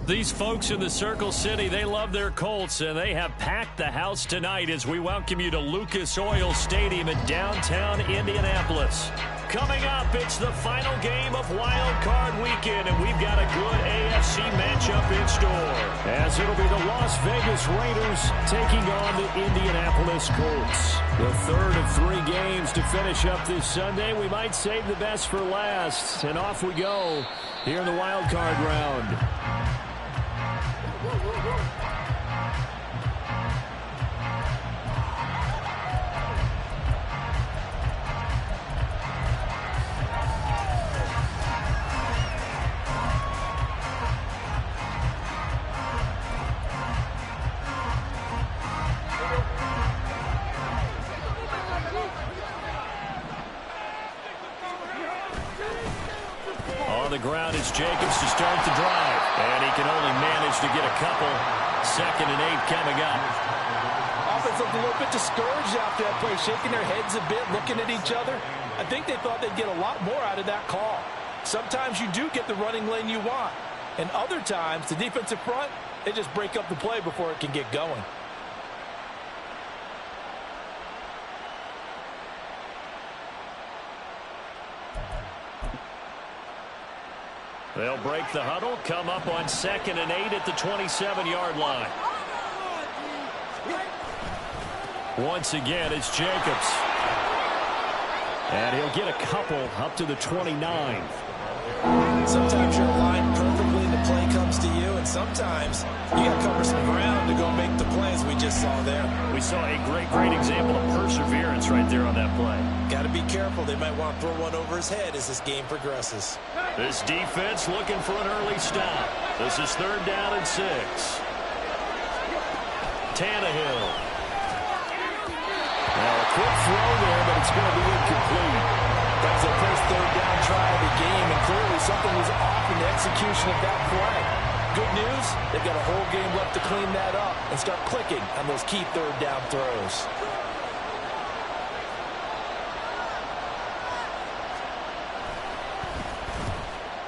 These folks in the Circle City, they love their Colts, and they have packed the house tonight as we welcome you to Lucas Oil Stadium in downtown Indianapolis. Coming up, it's the final game of Wild Card Weekend, and we've got a good AFC matchup in store, as it'll be the Las Vegas Raiders taking on the Indianapolis Colts. The third of 3 games to finish up this Sunday. We might save the best for last, and off we go here in the Wild Card round. On the ground is Jacobs to start the drive, and he can only manage to get a couple. 2nd and 8 coming up. Offense looked a little bit discouraged after that play, shaking their heads a bit, looking at each other. I think they thought they'd get a lot more out of that call. Sometimes you do get the running lane you want, and other times the defensive front, they just break up the play before it can get going. They'll break the huddle, come up on 2nd and 8 at the 27-yard line. Once again, it's Jacobs. And he'll get a couple up to the 29. Sometimes you're aligned perfectly and the play comes to you, and sometimes you got to cover some ground to go make the plays we just saw there. We saw a great example of perseverance right there on that play. Got to be careful. They might want to throw one over his head as this game progresses. This defense looking for an early stop. This is 3rd down and 6. Tannehill. Now a quick throw there, but it's going to be incomplete. That was the first 3rd down try of the game, and clearly something was off in the execution of that play. Good news, they've got a whole game left to clean that up and start clicking on those key 3rd down throws.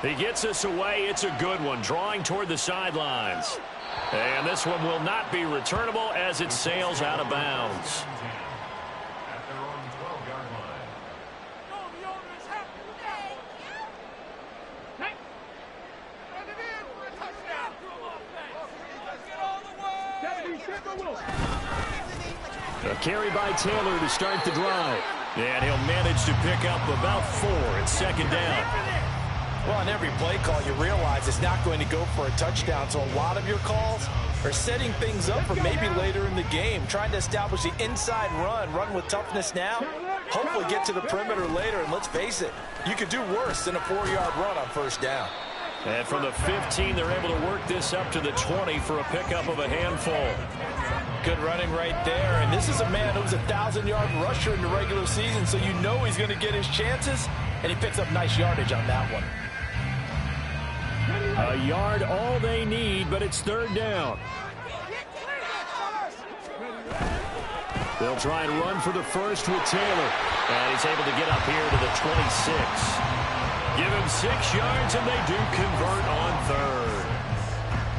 He gets us away. It's a good one, drawing toward the sidelines. And this one will not be returnable as it sails out of bounds. A carry by Taylor to start the drive. And he'll manage to pick up about 4 at 2nd down. Well, on every play call, you realize it's not going to go for a touchdown, so a lot of your calls are setting things up for maybe later in the game, trying to establish the inside run with toughness now, hopefully get to the perimeter later, and let's face it, you could do worse than a 4-yard run on 1st down. And from the 15, they're able to work this up to the 20 for a pickup of a handful. Good running right there, and this is a man who was a 1,000-yard rusher in the regular season, so you know he's going to get his chances, and he picks up nice yardage on that one. A yard all they need, but it's 3rd down. They'll try and run for the first with Taylor. And he's able to get up here to the 26. Give him 6 yards, and they do convert on 3rd.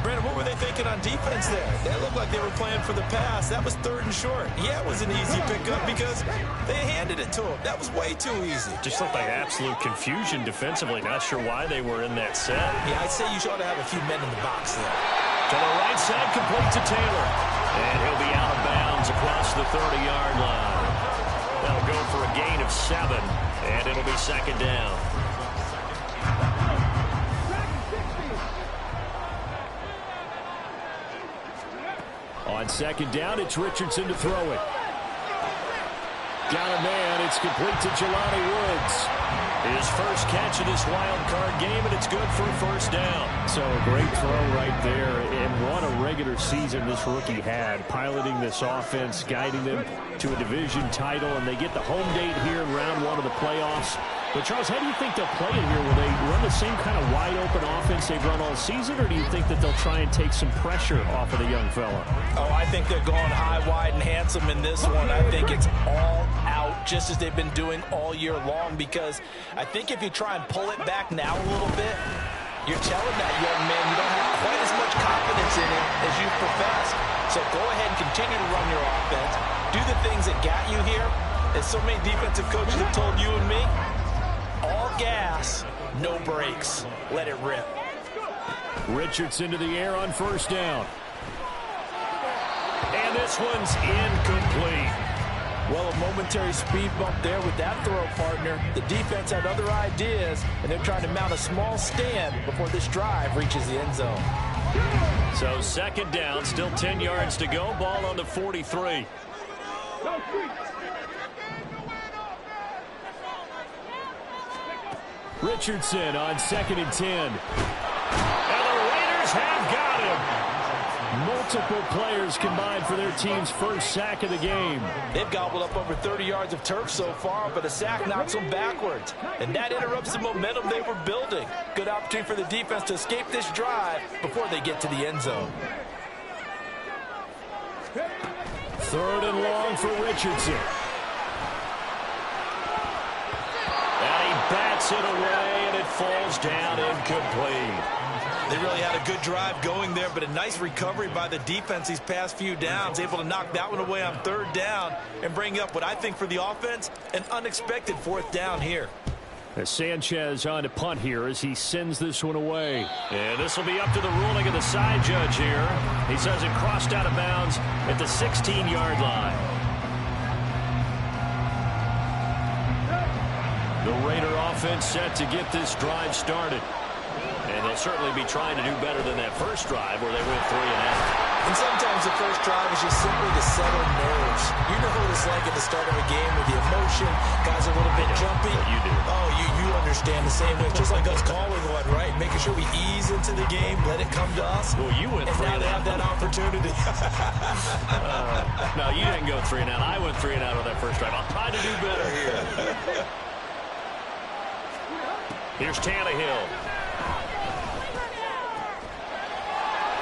Brandon, what were they thinking on defense there? They looked like they were playing for the pass. That was 3rd and short. Yeah, it was an easy pickup because they handed it to him. That was way too easy. Just looked like absolute confusion defensively. Not sure why they were in that set. Yeah, I'd say you ought to have a few men in the box there. To the right side, complete to Taylor. And he'll be out of bounds across the 30-yard line. That'll go for a gain of 7, and it'll be 2nd down. On 2nd down, it's Richardson to throw it. Got a man. It's complete to Jelani Woods. His first catch of this wild card game, and it's good for a 1st down. So a great throw right there. And what a regular season this rookie had, piloting this offense, guiding them to a division title, and they get the home date here in round 1 of the playoffs. But, Charles, how do you think they'll play it here? Will they run the same kind of wide-open offense they've run all season, or do you think that they'll try and take some pressure off of the young fella? Oh, I think they're going high, wide, and handsome in this one. I think it's all out, just as they've been doing all year long, because I think if you try and pull it back now a little bit, you're telling that young man you don't have quite as much confidence in it as you professed. So go ahead and continue to run your offense. Do the things that got you here. As so many defensive coaches have told you and me, all gas, no brakes. Let it rip. Richardson to the air on first down. And this one's incomplete. Well, a momentary speed bump there with that throw, partner. The defense had other ideas, and they're trying to mount a small stand before this drive reaches the end zone. So second down, still 10 yards to go. Ball on the 43. Richardson on 2nd and 10. And the Raiders have got him. Multiple players combined for their team's first sack of the game. They've gobbled up over 30 yards of turf so far, but a sack knocks them backwards. And that interrupts the momentum they were building. Good opportunity for the defense to escape this drive before they get to the end zone. 3rd and long for Richardson. And he bats it away, and it falls down incomplete. They really had a good drive going there, but a nice recovery by the defense these past few downs. Able to knock that one away on 3rd down and bring up what I think for the offense, an unexpected 4th down here. As Sanchez on to punt here as he sends this one away. And this will be up to the ruling of the side judge here. He says it crossed out of bounds at the 16-yard line. The Raider offense set to get this drive started. And they'll certainly be trying to do better than that first drive where they went 3 and out. And sometimes the first drive is just simply to settle nerves. You know what it's like at the start of a game with the emotion. Guys are a little bit jumpy. You do. Oh, you understand the same way. Just like us calling one, right? Making sure we ease into the game, let it come to us. Well, you went 3 and now they have that opportunity. No, you didn't go 3 and out. I went 3 and out on that first drive. I'll try to do better here. Here's Tannehill.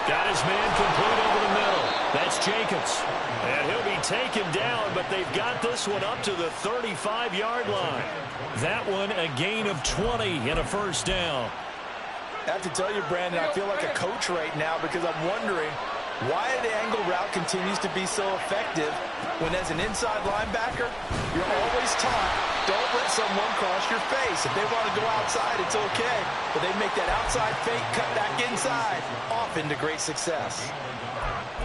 Got his man complete over the middle. That's Jacobs. And he'll be taken down, but they've got this one up to the 35-yard line. That one a gain of 20 and a first down. I have to tell you, Brandon, I feel like a coach right now because I'm wondering why the angle route continues to be so effective when as an inside linebacker, you're always taught, don't let someone cross your face. If they want to go outside, it's okay. But they make that outside fake, cut back inside, off into great success.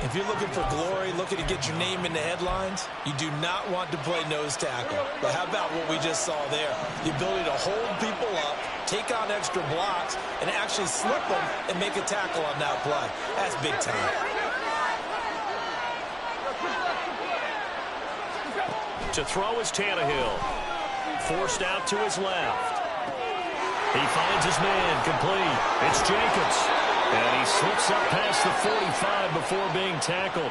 If you're looking for glory, looking to get your name in the headlines, you do not want to play nose tackle. But how about what we just saw there? The ability to hold people up, take on extra blocks, and actually slip them and make a tackle on that play. That's big time. To throw is Tannehill. Forced out to his left. He finds his man complete. It's Jacobs. And he slips up past the 45 before being tackled.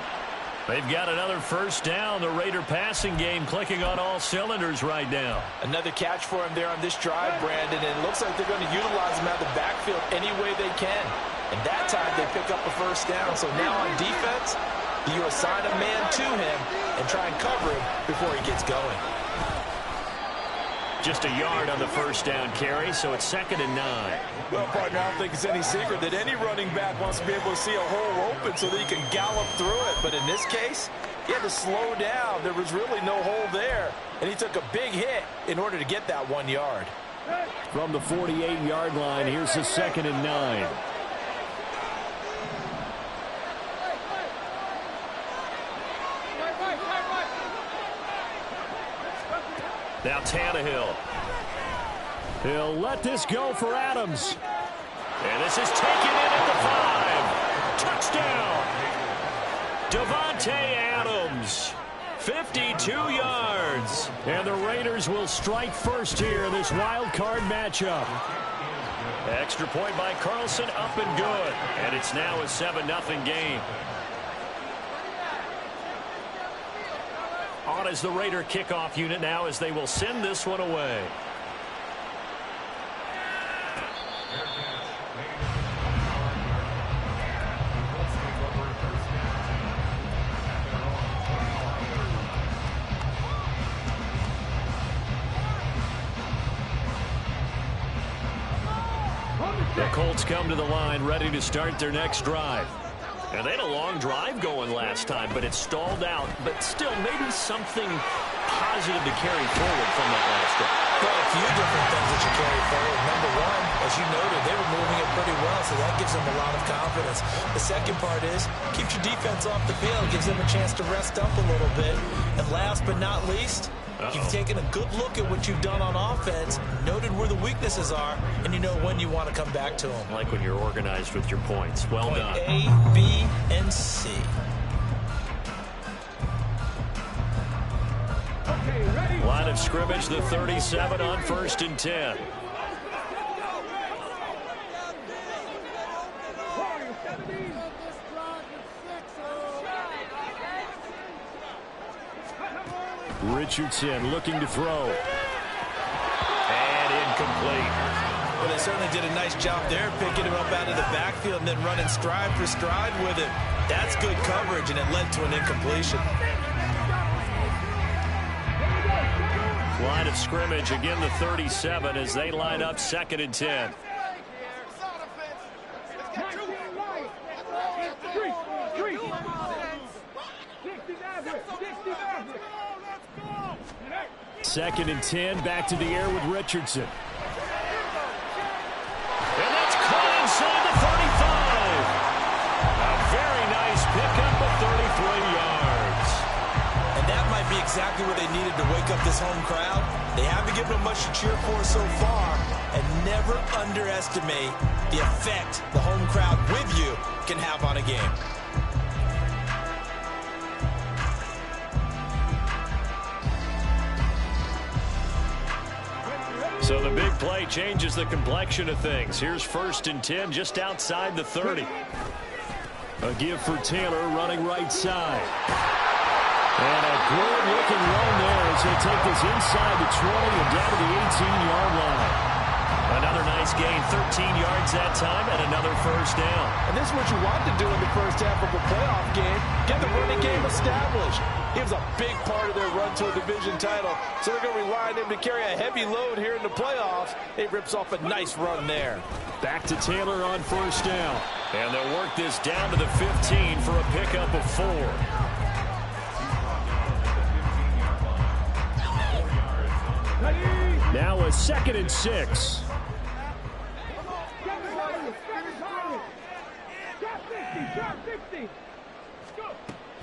They've got another first down. The Raider passing game clicking on all cylinders right now. Another catch for him there on this drive, Brandon. And it looks like they're going to utilize him out of the backfield any way they can. And that time they pick up a first down. So now on defense, you assign a man to him and try and cover him before he gets going. Just a yard on the first down carry, so it's 2nd and 9. Well, partner, I don't think it's any secret that any running back wants to be able to see a hole open so that he can gallop through it. But in this case, he had to slow down. There was really no hole there, and he took a big hit in order to get that 1 yard. From the 48-yard line, here's the 2nd and 9. Now Tannehill. He'll let this go for Adams. And this is taken in at the 5. Touchdown. Davante Adams. 52 yards. And the Raiders will strike first here in this wild card matchup. Extra point by Carlson, up and good. And it's now a 7-0 game. On is the Raider kickoff unit now as they will send this one away. Colts come to the line, ready to start their next drive. And they had a long drive going last time, but it stalled out. But still, maybe something positive to carry forward from that last drive. Well, a few different things that you carry forward. Number one, as you noted, they were moving it pretty well, so that gives them a lot of confidence. The second part is, keeps your defense off the field, gives them a chance to rest up a little bit. And last but not least, you've taken a good look at what you've done on offense, noted where the weaknesses are, and you know when you want to come back to them. Like when you're organized with your points. Well done. A, B, and C. Line of scrimmage, the 37 on 1st and 10. Richardson looking to throw. And incomplete. Well, they certainly did a nice job there, picking him up out of the backfield and then running stride for stride with it. That's good coverage, and it led to an incompletion. Line of scrimmage, again the 37 as they line up 2nd and 10. Second and 10, back to the air with Richardson. And that's caught inside the 35. A very nice pickup of 33 yards. And that might be exactly what they needed to wake up this home crowd. They haven't given them much to cheer for so far, and never underestimate the effect the home crowd with you can have on a game. So the big play changes the complexion of things. Here's 1st and 10 just outside the 30. A give for Taylor running right side. And a good-looking run there as he'll take this inside the 20 and down to the 18-yard line. Another nice gain, 13 yards that time, and another first down. And this is what you want to do in the first half of a playoff game. Get the running game established. He was a big part of their run to a division title, so they're going to rely on him to carry a heavy load here in the playoffs. He rips off a nice run there. Back to Taylor on first down. And they'll work this down to the 15 for a pickup of 4. Now a 2nd and 6.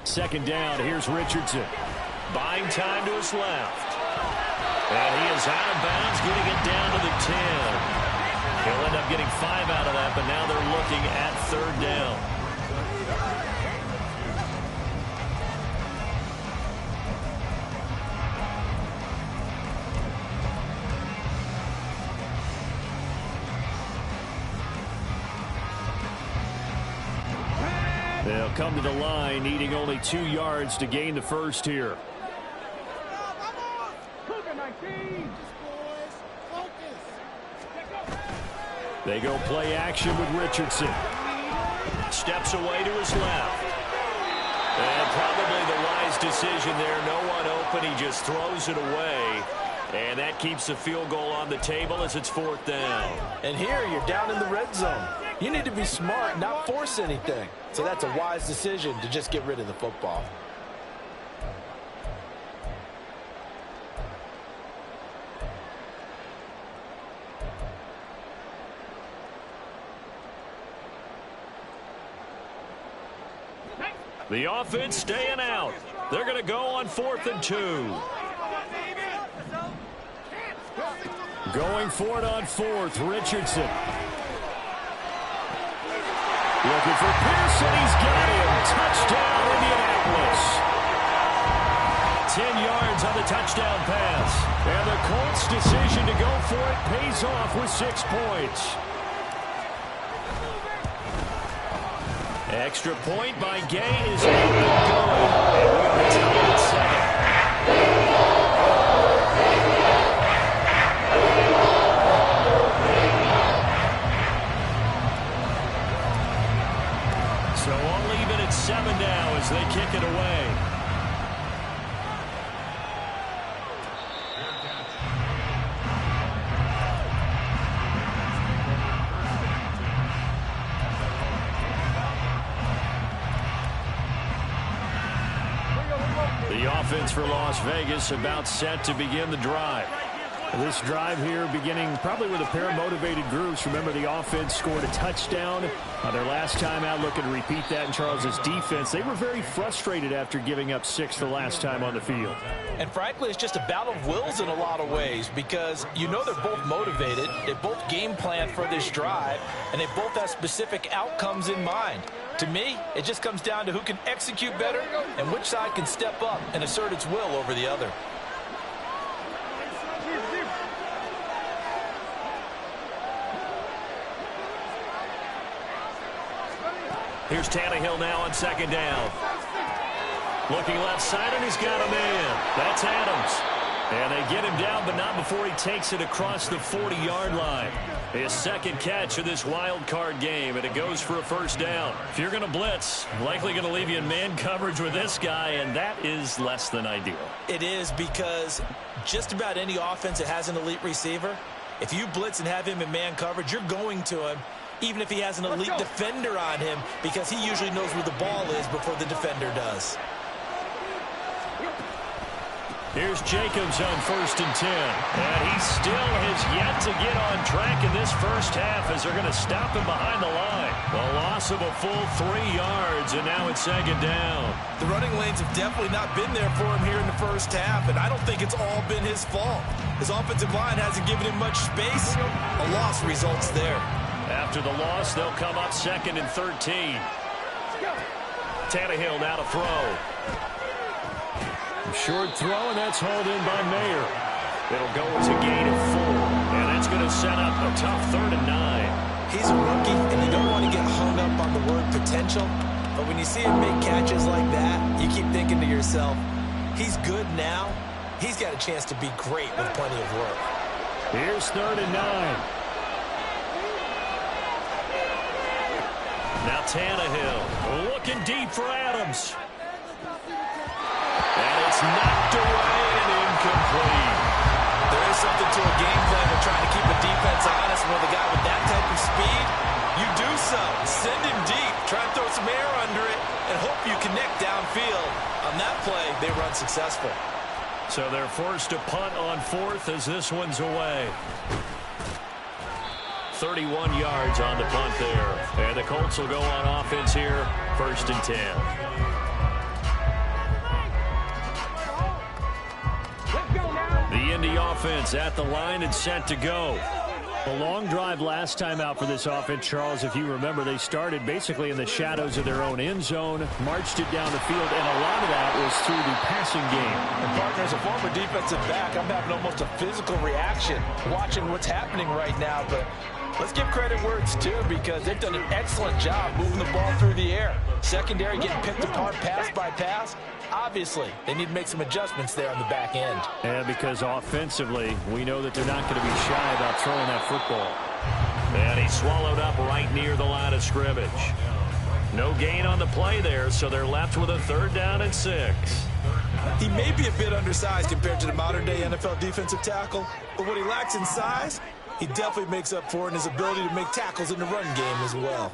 Second down, here's Richardson. Buying time to his left. And he is out of bounds, getting it down to the 10. He'll end up getting 5 out of that, but now they're looking at 3rd down. They'll come to the line, needing only 2 yards to gain the first here. They go play action with Richardson. Steps away to his left. And probably the wise decision there. No one open. He just throws it away. And that keeps the field goal on the table as it's 4th down. And here you're down in the red zone. You need to be smart, not force anything. So that's a wise decision to just get rid of the football. The offense staying out. They're going to go on 4th and 2. Going for it on 4th, Richardson. Looking for Pearson, he's got him. Touchdown, Indianapolis. 10 yards on the touchdown pass. And the Colts' decision to go for it pays off with 6 points. Extra point by Gay is going. And we are tied at 7. So all even at 7 now as they kick it away. The offense for Las Vegas about set to begin the drive. This drive here beginning probably with a pair of motivated groups. Remember, the offense scored a touchdown their last time out. Looking to repeat that in Charles's defense. They were very frustrated after giving up 6 the last time on the field. And frankly, it's just a battle of wills in a lot of ways because you know they're both motivated. They both game plan for this drive, and they both have specific outcomes in mind. To me, it just comes down to who can execute better and which side can step up and assert its will over the other. Here's Tannehill now on second down. Looking left side, and he's got a man. That's Adams. And they get him down, but not before he takes it across the 40-yard line. His second catch of this wild card game, and it goes for a first down. If you're going to blitz, likely going to leave you in man coverage with this guy, and that is less than ideal. It is because just about any offense that has an elite receiver, if you blitz and have him in man coverage, you're going to him, even if he has an elite defender on him, because he usually knows where the ball is before the defender does. Here's Jacobs on 1st and 10. And he still has yet to get on track in this first half as they're going to stop him behind the line. A loss of a full 3 yards, and now it's second down. The running lanes have definitely not been there for him here in the first half, and I don't think it's all been his fault. His offensive line hasn't given him much space. A loss results there. After the loss, they'll come up 2nd and 13. Tannehill now to throw. Short throw, and that's hauled in by Mayer. It'll go as a gain of 4, and that's going to set up a tough 3rd and 9. He's a rookie, and you don't want to get hung up on the word potential, but when you see him make catches like that, you keep thinking to yourself, he's good now. He's got a chance to be great with plenty of work. Here's 3rd and 9. Now Tannehill looking deep for Adams. And it's knocked away and incomplete. There is something to a game plan of trying to keep a defense honest. With a guy with that type of speed, you do so. Send him deep. Try and throw some air under it and hope you connect downfield. On that play, they were unsuccessful. So they're forced to punt on 4th as this one's away. 31 yards on the punt there. And the Colts will go on offense here, 1st and 10. The Indy offense at the line and set to go. A long drive last time out for this offense, Charles. If you remember, they started basically in the shadows of their own end zone, marched it down the field, and a lot of that was through the passing game. And partner, as a former defensive back, I'm having almost a physical reaction watching what's happening right now. But let's give credit where it's due because they've done an excellent job moving the ball through the air. Secondary getting picked apart pass by pass. Obviously, they need to make some adjustments there on the back end. And because offensively, we know that they're not going to be shy about throwing that football. And he's swallowed up right near the line of scrimmage. No gain on the play there, so they're left with a 3rd down and 6. He may be a bit undersized compared to the modern-day NFL defensive tackle, but what he lacks in size, he definitely makes up for in his ability to make tackles in the run game as well.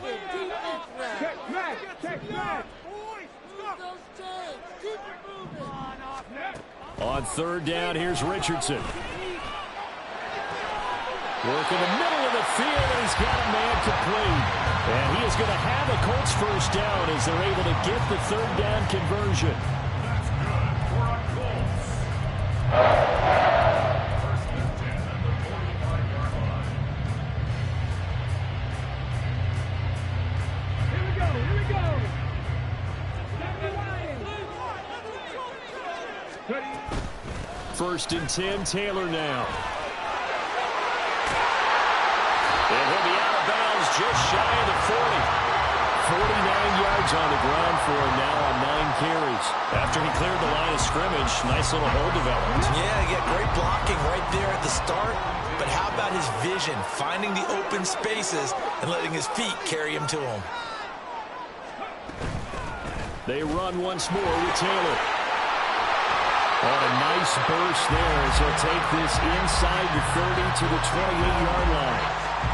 On 3rd down, here's Richardson. Work in the middle of the field, and he's got a man complete. And he is going to have a Colts first down as they're able to get the 3rd down conversion. First and 10, Taylor now. And he'll be out of bounds just shy of the 40. 49 yards on the ground for him now on 9 carries. After he cleared the line of scrimmage, nice little hole developed. Yeah, he got great blocking right there at the start. But how about his vision, finding the open spaces and letting his feet carry him to him? They run once more with Taylor. On a nice burst there as he'll take this inside the 30 to the 28-yard line.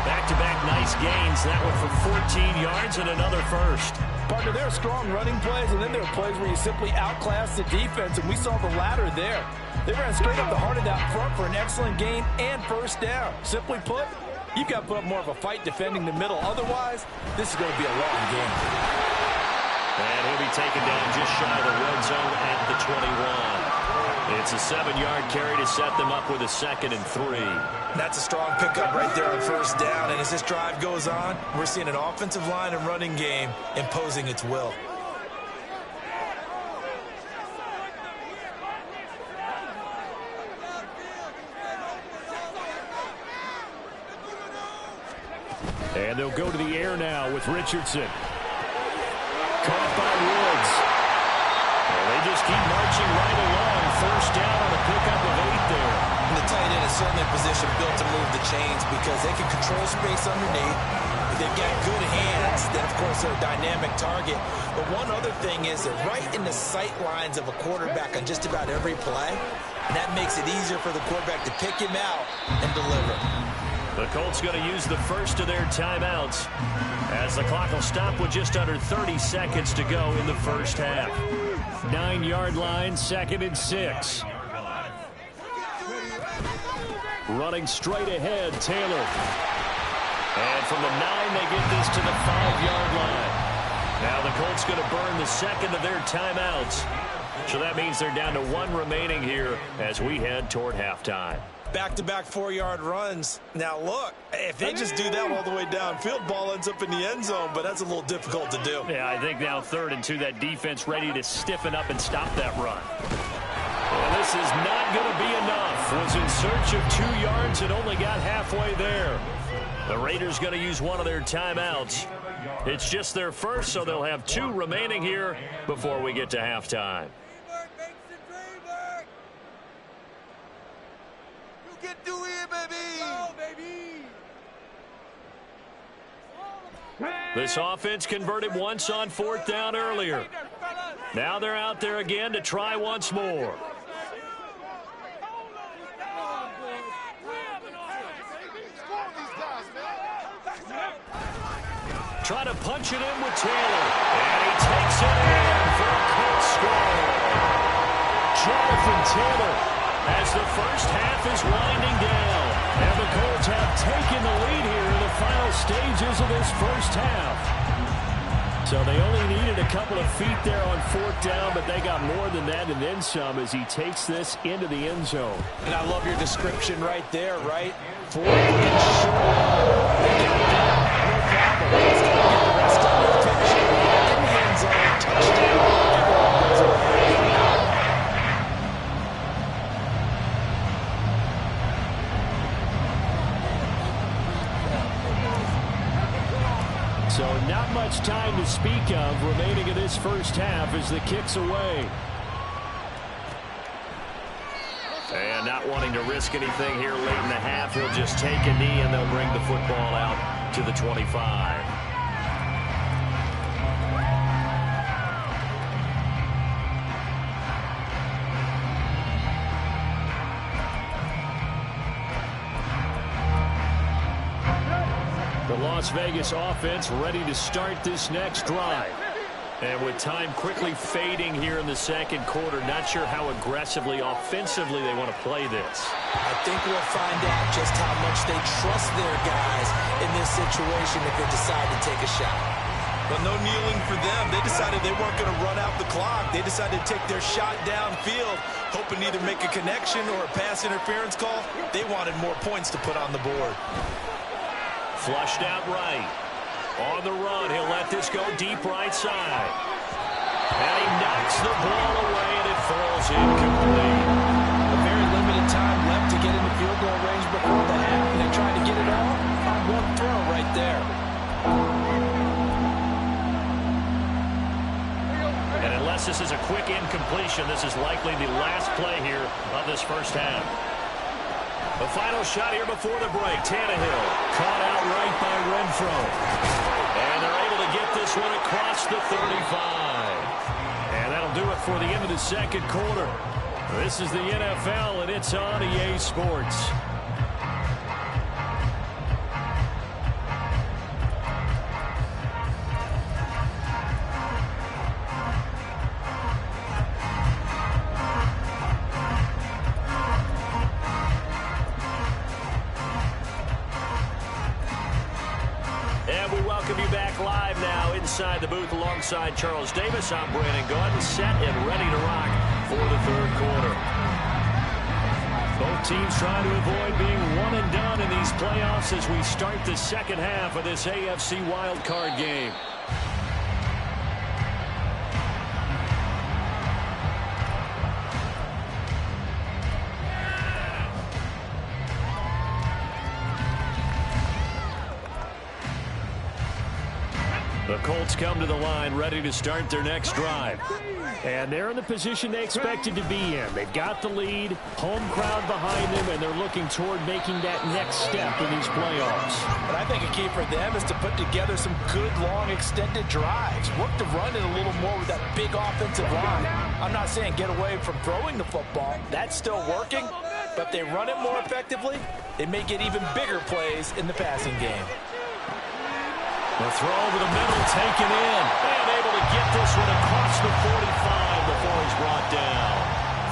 Back-to-back nice gains. That one for 14 yards and another first. Partner, there are strong running plays, and then there are plays where you simply outclass the defense, and we saw the latter there. They ran straight up the heart of that front for an excellent gain and first down. Simply put, you've got to put up more of a fight defending the middle. Otherwise, this is going to be a long game. And he'll be taken down just shy of the red zone at the 21. It's a 7-yard carry to set them up with a 2nd and 3. That's a strong pickup right there on first down. And as this drive goes on, we're seeing an offensive line and running game imposing its will. And they'll go to the air now with Richardson. Caught by Woods. Well, they just keep marching right along. First down on a pickup of 8 there. And the tight end is certainly in position built to move the chains because they can control space underneath. They've got good hands. Then, of course, they're a dynamic target. But one other thing is they're right in the sight lines of a quarterback on just about every play. And that makes it easier for the quarterback to pick him out and deliver. The Colts going to use the first of their timeouts as the clock will stop with just under 30 seconds to go in the first half. 9-yard line, 2nd and 6. Running straight ahead, Taylor. And from the 9, they get this to the 5-yard line. Now the Colts going to burn the second of their timeouts. So that means they're down to 1 remaining here as we head toward halftime. Back-to-back 4-yard runs. Now, look, if they just do that all the way downfield, ball ends up in the end zone, but that's a little difficult to do. Yeah, I think now 3rd and 2, that defense ready to stiffen up and stop that run. Well, this is not going to be enough. Was in search of 2 yards and only got halfway there. The Raiders going to use one of their timeouts. It's just their first, so they'll have 2 remaining here before we get to halftime. This offense converted once on 4th down earlier. Now they're out there again to try once more. Try to punch it in with Taylor. And he takes it in for a Colts score. Jonathan Taylor as the first half is winding down. And the Colts have taken the lead here in the final stages of this first half. So they only needed a couple of feet there on 4th down, but they got more than that and then some as he takes this into the end zone. And I love your description right there, right? 4th and short. They got that. No problem. Let's get the rest of the pitch. In the end zone, touchdown. Everyone goes away. So not much time to speak of remaining in this first half as the kick's away. And not wanting to risk anything here late in the half, he'll just take a knee and they'll bring the football out to the 25. The Las Vegas offense ready to start this next drive. And with time quickly fading here in the second quarter, not sure how aggressively, offensively they want to play this. I think we'll find out just how much they trust their guys in this situation if they decide to take a shot. But no kneeling for them. They decided they weren't going to run out the clock. They decided to take their shot downfield, hoping to either make a connection or a pass interference call. They wanted more points to put on the board. Flushed out right. On the run, he'll let this go deep right side. And he knocks the ball away, and it falls incomplete. A very limited time left to get into field goal range before the half, and they tried to get it all on one throw right there. And unless this is a quick incompletion, this is likely the last play here of this first half. The final shot here before the break. Tannehill caught out right by Renfro. And they're able to get this one across the 35. And that'll do it for the end of the second quarter. This is the NFL, and it's on EA Sports. inside the booth alongside Charles Davis. I'm Brandon Gaudin, set and ready to rock for the third quarter. Both teams trying to avoid being one and done in these playoffs as we start the second half of this AFC wildcard game. The Colts come to the line ready to start their next drive. And they're in the position they expected to be in. They've got the lead, home crowd behind them, and they're looking toward making that next step in these playoffs. But I think a key for them is to put together some good, long, extended drives. Work the run in a little more with that big offensive line. I'm not saying get away from throwing the football. That's still working. But if they run it more effectively, they may get even bigger plays in the passing game. The throw over the middle, taken in, and able to get this one across the 45 before he's brought down.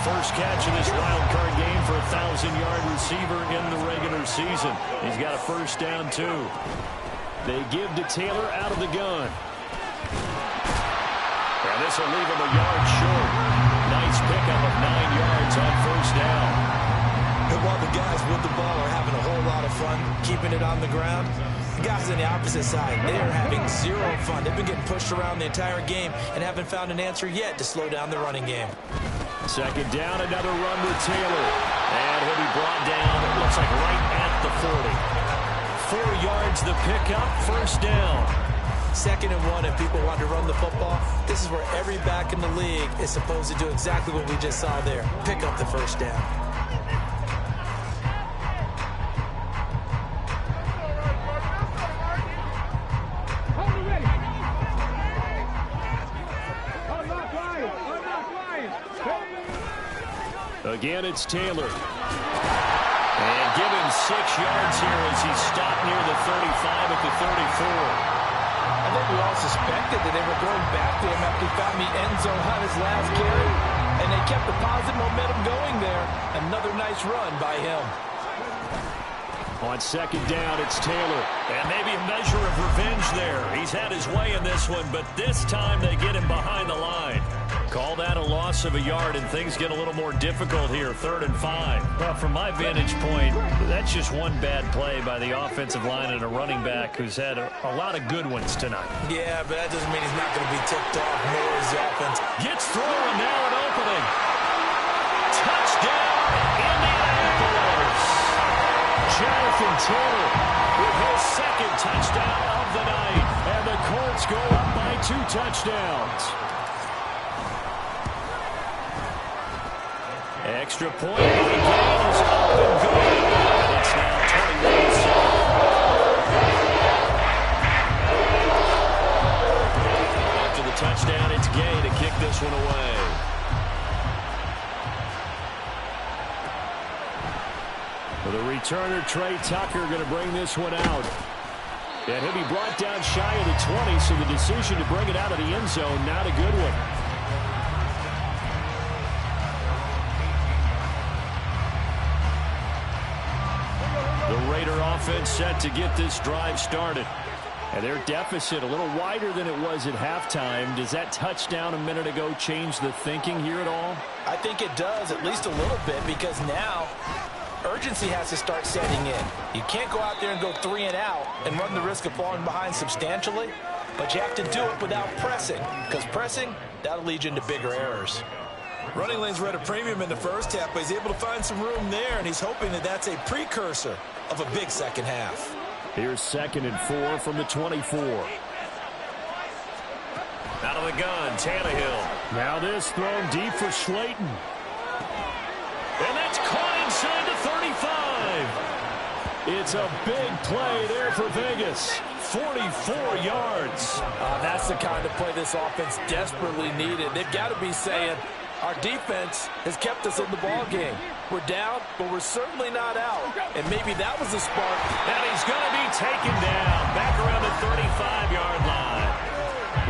First catch of this wild card game for a 1,000-yard receiver in the regular season. He's got a first down, too. They give to Taylor out of the gun. And this will leave him a yard short. Nice pickup of 9 yards on first down. And while the guys with the ball are having a whole lot of fun keeping it on the ground, the guys on the opposite side, they are having zero fun. They've been getting pushed around the entire game and haven't found an answer yet to slow down the running game. Second down, another run with Taylor. And he'll be brought down, it looks like right at the 40. 4 yards the pickup, first down. 2nd and 1, and people want to run the football. This is where every back in the league is supposed to do exactly what we just saw there. Pick up the first down. Again, it's Taylor. And give him 6 yards here as he stopped near the 35 at the 34. I think we all suspected that they were going back to him after he found the end zone on his last carry. And they kept the positive momentum going there. Another nice run by him. On second down, it's Taylor. And maybe a measure of revenge there. He's had his way in this one, but this time they get him behind the line. Call that a loss of a yard, and things get a little more difficult here, 3rd and 5. Well, from my vantage point, that's just one bad play by the offensive line and a running back who's had a lot of good ones tonight. Yeah, but that doesn't mean he's not going to be ticked off, nor is the offense. Gets through, and now an opening. Touchdown, Indianapolis. Jonathan Taylor with his 2nd touchdown of the night. And the Colts go up by 2 touchdowns. Extra point. The game is up and going. And it's now 21-7. After the touchdown, it's Gay to kick this one away. For the returner, Trey Tucker, going to bring this one out. And he'll be brought down shy of the 20, so the decision to bring it out of the end zone, not a good one. The Raider offense set to get this drive started. And their deficit a little wider than it was at halftime. Does that touchdown a minute ago change the thinking here at all? I think it does, at least a little bit, because now urgency has to start setting in. You can't go out there and go 3 and out and run the risk of falling behind substantially, but you have to do it without pressing, because pressing, that'll lead you into bigger errors. Running lanes were at a premium in the first half, but he's able to find some room there, and he's hoping that that's a precursor of a big second half. Here's 2nd and 4 from the 24. Out of the gun, Tannehill. Now this thrown deep for Slayton. And that's caught inside the 35. It's a big play there for Vegas. 44 yards. That's the kind of play this offense desperately needed. They've got to be saying, our defense has kept us in the ball game. We're down, but we're certainly not out. And maybe that was the spark. And he's going to be taken down back around the 35-yard line.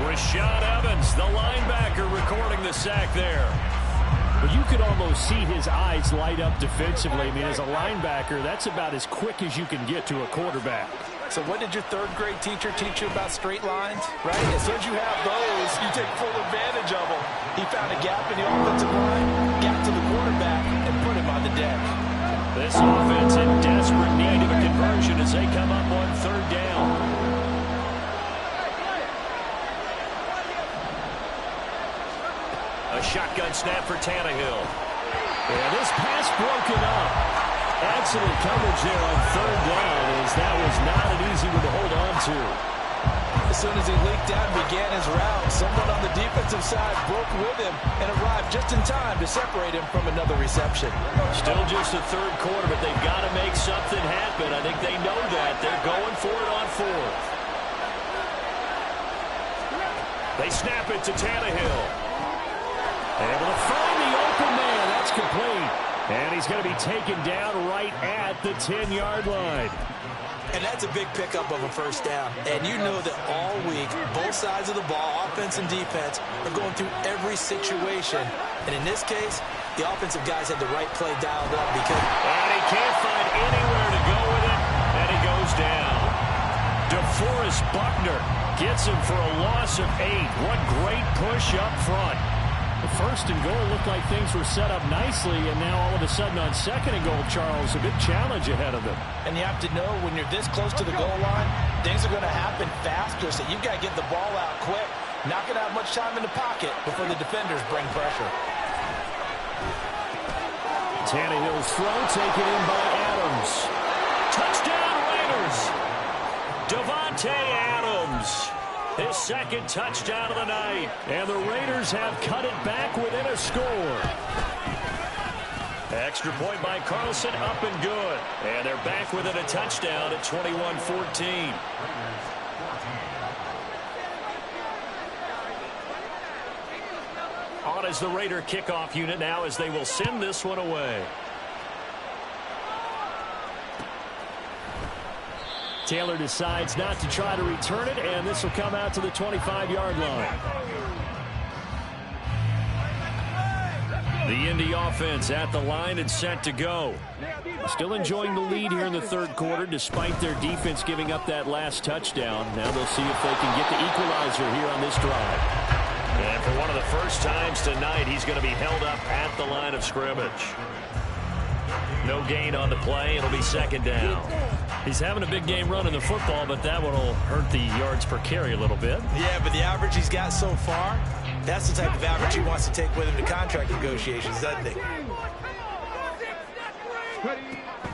Rashad Evans, the linebacker, recording the sack there. But you could almost see his eyes light up defensively. I mean, as a linebacker, that's about as quick as you can get to a quarterback. So what did your third-grade teacher teach you about straight lines, right? As soon as you have those, you take full advantage of them. He found a gap in the offensive line, got to the quarterback, and put him on the deck. This offense in desperate need of a conversion as they come up on third down. A shotgun snap for Tannehill. Yeah, this pass broken up. Excellent coverage there on third down, as that was not an easy one to hold on to. As soon as he leaked out and began his route, someone on the defensive side broke with him and arrived just in time to separate him from another reception. Still just the third quarter, but they've got to make something happen. I think they know that. They're going for it on fourth. They snap it to Tannehill. Able to find the open man. That's complete. And he's going to be taken down right at the 10-yard line. And that's a big pickup of a first down. And you know that all week, both sides of the ball, offense and defense, are going through every situation. And in this case, the offensive guys had the right play dialed up because... And he can't find anywhere to go with it. And he goes down. DeForest Buckner gets him for a loss of 8. What great push up front. The first and goal looked like things were set up nicely, and now all of a sudden on second and goal, Charles, a big challenge ahead of them. And you have to know when you're this close to the goal line, things are going to happen faster, so you've got to get the ball out quick. Not going to have much time in the pocket before the defenders bring pressure. Tannehill's throw taken in by Adams. Touchdown Raiders! Davante Adams. His second touchdown of the night. And the Raiders have cut it back within a score. Extra point by Carlson, up and good. And they're back within a touchdown at 21-14. On is the Raider kickoff unit now as they will send this one away. Taylor decides not to try to return it, and this will come out to the 25-yard line. The Indy offense at the line and set to go. Still enjoying the lead here in the third quarter, despite their defense giving up that last touchdown. Now they'll see if they can get the equalizer here on this drive. And for one of the first times tonight, he's going to be held up at the line of scrimmage. No gain on the play. It'll be second down. He's having a big game running the football, but that one will hurt the yards per carry a little bit. Yeah, but the average he's got so far, that's the type of average he wants to take with him to contract negotiations, doesn't he?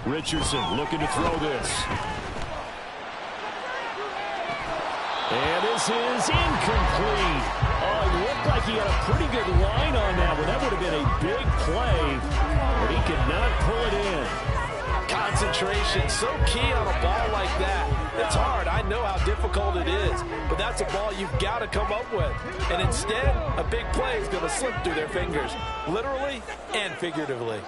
Richardson looking to throw this. And this is incomplete. Oh, it looked like he had a pretty good line on that one. That would have been a big play, but he could not pull it in. Concentration, so key on a ball like that. It's hard. I know how difficult it is, but that's a ball you've got to come up with. And instead, a big play is going to slip through their fingers, literally and figuratively.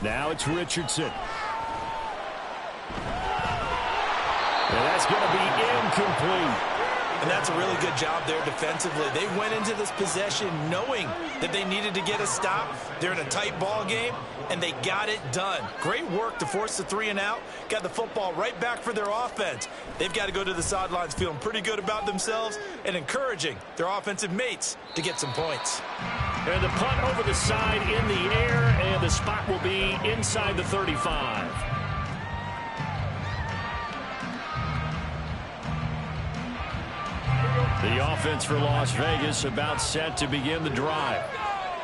Now it's Richardson. And that's going to be incomplete. And that's a really good job there defensively. They went into this possession knowing that they needed to get a stop. They're in a tight ball game, and they got it done. Great work to force the 3 and out. Got the football right back for their offense. They've got to go to the sidelines feeling pretty good about themselves and encouraging their offensive mates to get some points. And the punt over the side in the air, and the spot will be inside the 35. The offense for Las Vegas about set to begin the drive.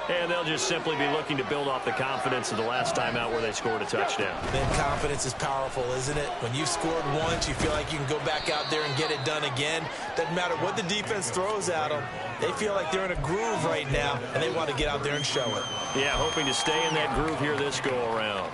And they'll just simply be looking to build off the confidence of the last time out where they scored a touchdown. Then confidence is powerful, isn't it? When you've scored once, you feel like you can go back out there and get it done again. Doesn't matter what the defense throws at them. They feel like they're in a groove right now, and they want to get out there and show it. Yeah, hoping to stay in that groove here this go-around.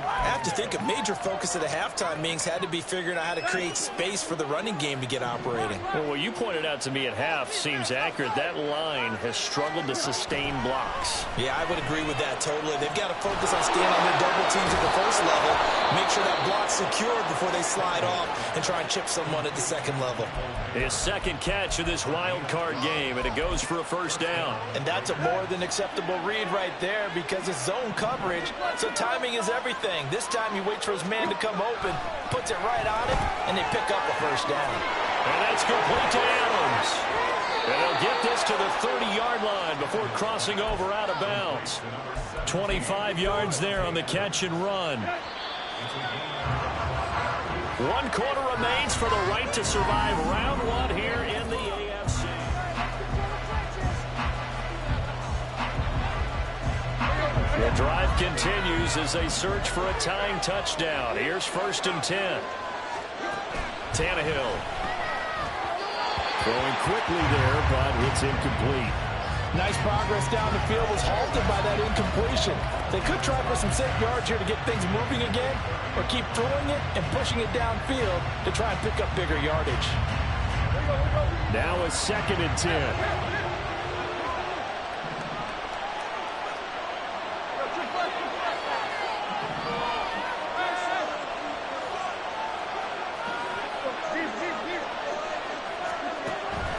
I have to think a major focus of the halftime meetings had to be figuring out how to create space for the running game to get operating. Well, what you pointed out to me at half seems accurate. That line has struggled to sustain blocks. Yeah, I would agree with that totally. They've got to focus on staying on their double teams at the first level make sure that block's secured before they slide off and try and chip someone at the second level. His second catch of this wild card game, and it goes for a first down. And that's a more than acceptable read right there because it's zone coverage, so timing is everything. This time he waits for his man to come open, puts it right on him, and they pick up a first down. And that's complete to Adams. And they'll get this to the 30-yard line before crossing over out of bounds. 25 yards there on the catch and run. 1 quarter remains for the right to survive round 1 here in the AFC. The drive continues as they search for a tying touchdown. Here's 1st and 10. Tannehill. Throwing quickly there, but it's incomplete. Nice progress down the field, was halted by that incompletion. They could try for some safe yards here to get things moving again, or keep throwing it and pushing it downfield to try and pick up bigger yardage. Now a 2nd and 10.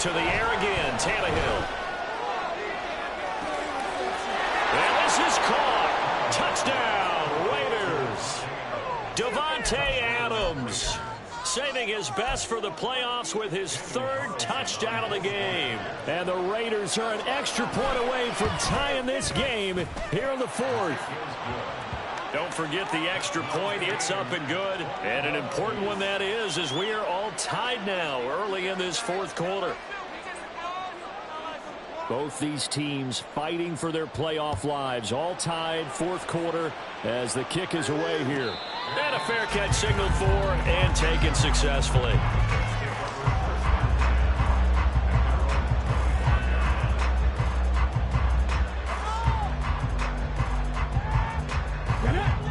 To the air again, Tannehill. And this is caught. Touchdown, Raiders. Davante Adams saving his best for the playoffs with his 3rd touchdown of the game. And the Raiders are an extra point away from tying this game here in the 4th. Don't forget the extra point. It's up and good. And an important one that is, as we are all tied now early in this 4th quarter. Both these teams fighting for their playoff lives. All tied, 4th quarter as the kick is away here. And a fair catch signaled for and taken successfully.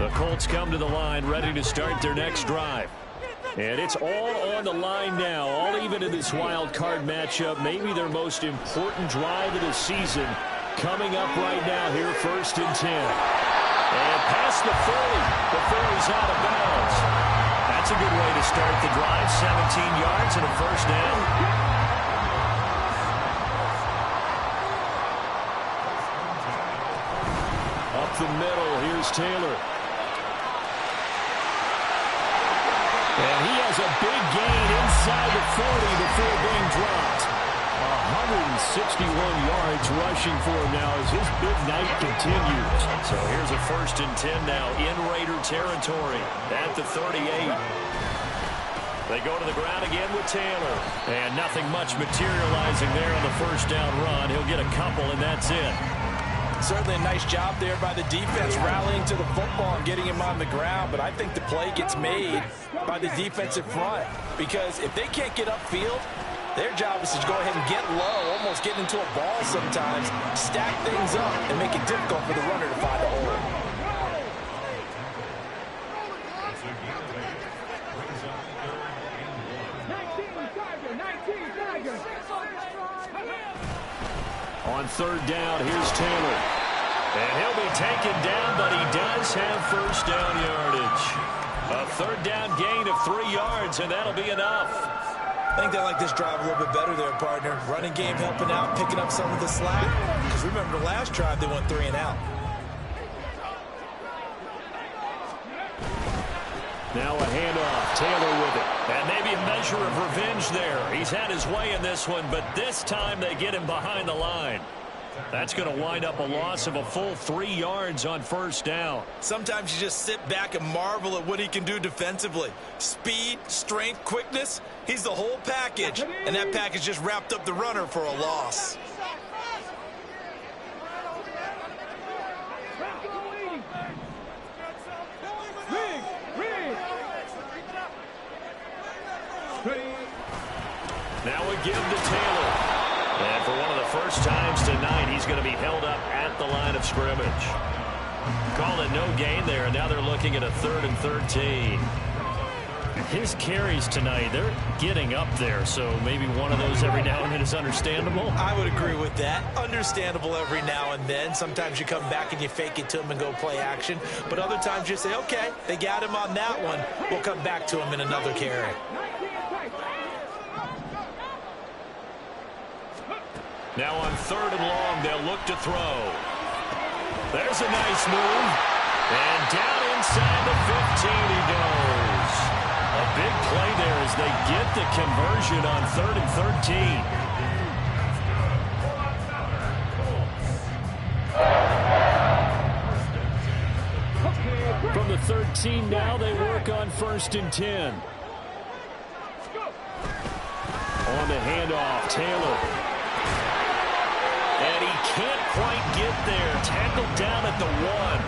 The Colts come to the line ready to start their next drive. And it's all on the line now, all even in this wild card matchup. Maybe their most important drive of the season coming up right now here, 1st and 10. And past the 40 before he's out of bounds. That's a good way to start the drive, 17 yards and a first down. Up the middle, here's Taylor. And he has a big gain inside the 40 before being dropped. 161 yards rushing for him now as his big night continues. So here's a 1st and 10 now in Raider territory at the 38. They go to the ground again with Taylor. And nothing much materializing there on the first down run. He'll get a couple, and that's it. Certainly a nice job there by the defense rallying to the football and getting him on the ground, but I think the play gets made by the defensive front because if they can't get upfield, their job is to go ahead and get low, almost get into a ball sometimes, stack things up, and make it difficult for the runner to find a hole. On 3rd down, here's Taylor. And he'll be taken down, but he does have first down yardage. A 3rd down gain of 3 yards, and that'll be enough. I think they like this drive a little bit better there, partner. Running game helping out, picking up some of the slack. Because remember the last drive, they went 3 and out. Now a handoff, Taylor with it. And maybe a measure of revenge there. He's had his way in this one, but this time they get him behind the line. That's going to wind up a loss of a full 3 yards on first down. Sometimes you just sit back and marvel at what he can do defensively. Speed, strength, quickness, he's the whole package. And that package just wrapped up the runner for a loss. Now a give to Taylor. And for one of the first times tonight, he's going to be held up at the line of scrimmage. Call it no gain there, and now they're looking at a 3rd and 13. His carries tonight, they're getting up there, so maybe one of those every now and then is understandable. I would agree with that. Understandable every now and then. Sometimes you come back and you fake it to him and go play action. But other times you say, okay, they got him on that one. We'll come back to him in another carry. Now on 3rd and long, they'll look to throw. There's a nice move. And down inside the 15 he goes. A big play there as they get the conversion on 3rd and 13. From the 13 now, they work on 1st and 10. On the handoff, Taylor. And he can't quite get there. Tackled down at the 1.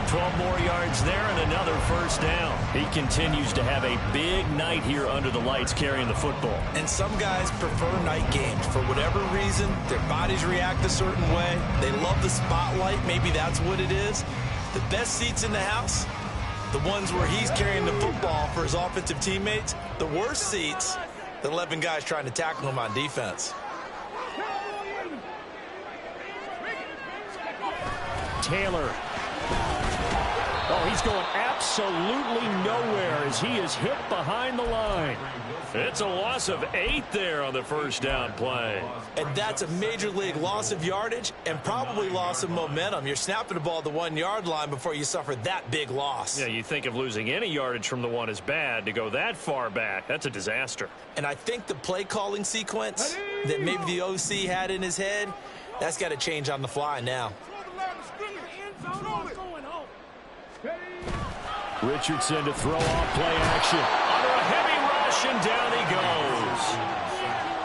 12 more yards there and another 1st down. He continues to have a big night here under the lights carrying the football. And some guys prefer night games. For whatever reason, their bodies react a certain way. They love the spotlight. Maybe that's what it is. The best seats in the house, the ones where he's carrying the football for his offensive teammates. The worst seats, the 11 guys trying to tackle him on defense. Taylor. Oh, he's going absolutely nowhere as he is hit behind the line. It's a loss of 8 there on the 1st down play. And that's a major league loss of yardage and probably loss of momentum. You're snapping the ball at the 1-yard line before you suffer that big loss. Yeah, you think of losing any yardage from the 1 is bad. To go that far back, that's a disaster. And I think the play calling sequence that maybe the OC had in his head, that's got to change on the fly now. Richardson to throw off play action. Under a heavy rush, and down he goes.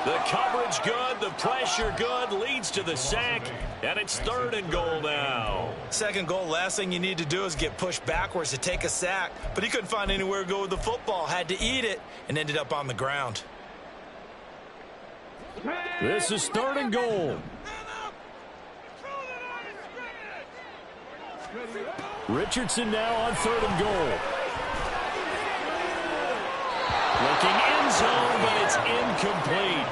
The coverage good, the pressure good, leads to the sack, and it's 3rd and goal now. 2nd goal, last thing you need to do is get pushed backwards to take a sack. But he couldn't find anywhere to go with the football, had to eat it, and ended up on the ground. This is 3rd and goal. Richardson now on 3rd and goal. Looking end zone, but it's incomplete.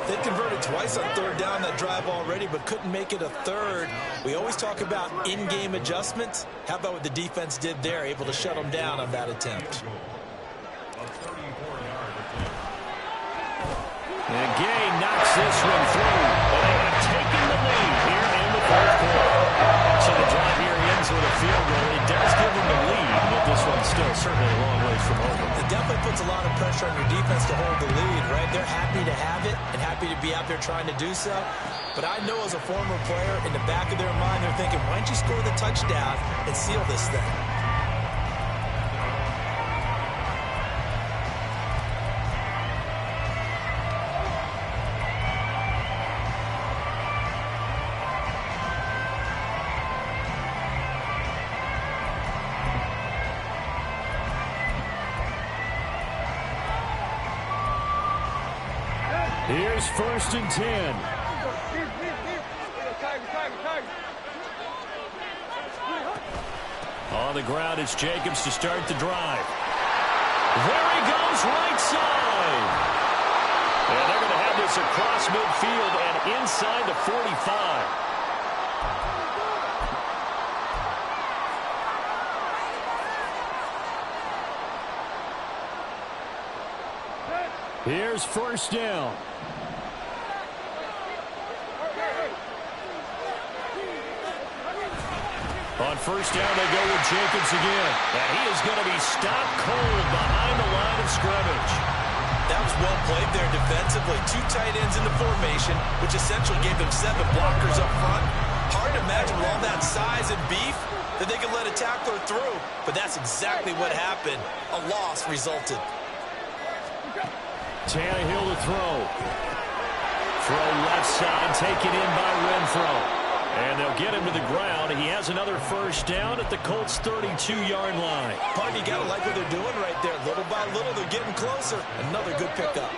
They converted twice on 3rd down that drive already, but couldn't make it a 3rd. We always talk about in-game adjustments. How about what the defense did there, able to shut them down on that attempt. And Gay knocks this one through. But they have taken the lead here in the 4th quarter. So the drive here ends with a field goal. It does give them the lead, but this one's still certainly a long ways from over. It definitely puts a lot of pressure on your defense to hold the lead, right? They're happy to have it and happy to be out there trying to do so. But I know as a former player, in the back of their mind, they're thinking, why don't you score the touchdown and seal this thing? Here's 1st and 10. On the ground, it's Jacobs to start the drive. There he goes, right side. And they're going to have this across midfield and inside the 45. Here's 1st down. On 1st down, they go with Jacobs again. And he is going to be stopped cold behind the line of scrimmage. That was well played there defensively. 2 tight ends in the formation, which essentially gave them 7 blockers up front. Hard to imagine with all that size and beef that they could let a tackler through. But that's exactly what happened. A loss resulted. Tannehill to throw. Throw left side, taken in by Renfro. And they'll get him to the ground. He has another 1st down at the Colts' 32-yard line. Pardon, you got to like what they're doing right there. Little by little, they're getting closer. Another good pickup.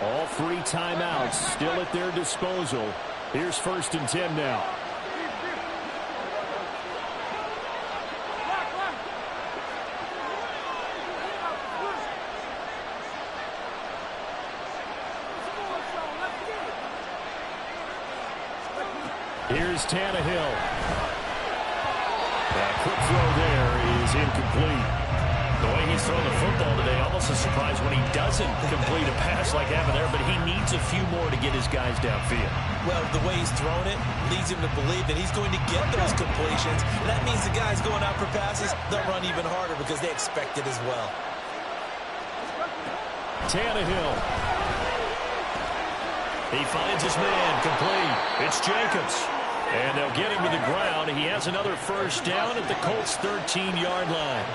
All 3 timeouts still at their disposal. Here's 1st and 10 now. is Tannehill. That quick throw there is incomplete. The way he's throwing the football today, almost a surprise when he doesn't complete a pass like happened there, but he needs a few more to get his guys downfield. Well, the way he's thrown it leads him to believe that he's going to get those completions. And that means the guys going out for passes, they'll run even harder because they expect it as well. Tannehill. He finds his man, complete. It's Jacobs. And they'll get him to the ground. He has another first down at the Colts' 13-yard line.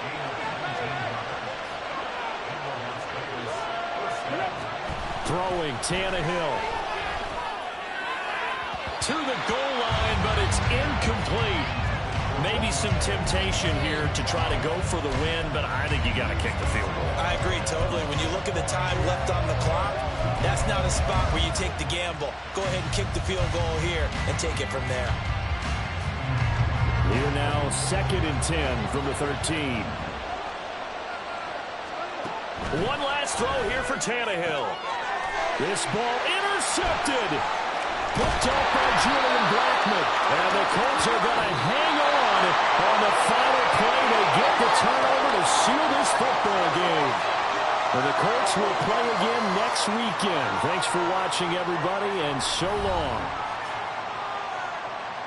Throwing, Tannehill. To the goal line, but it's incomplete. Maybe some temptation here to try to go for the win, but I think you got to kick the field goal. I agree totally. When you look at the time left on the clock, that's not a spot where you take the gamble. Go ahead and kick the field goal here and take it from there. Here now, 2nd and 10 from the 13. One last throw here for Tannehill. This ball intercepted. Picked up by Julian Blackmon. And the Colts are going to hang on the final play. They get the turnover to seal this football game. And the Colts will play again next weekend. Thanks for watching, everybody, and so long.